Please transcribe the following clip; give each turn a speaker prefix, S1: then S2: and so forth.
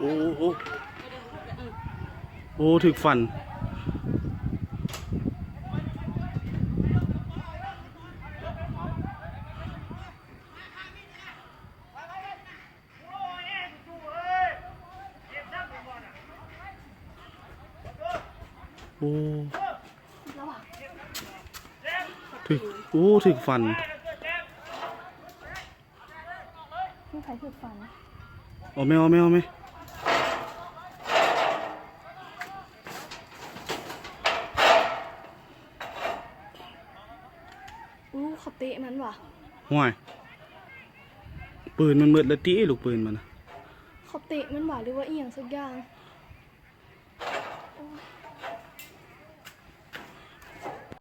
S1: อ้โอ้โอ้ถึกฟันโอ้ถึกโอ้ถึกฟัน
S2: นี่ใครถึกฟัน
S1: เอาไหมเอาไหมเอาไหม
S2: เขาเตะมันว่ะ
S1: ห่วยปืนมันมืดละตีลูกปืนมัน
S2: เขาเตะมันว่ะหรือว่าอีหยังสักอย่าง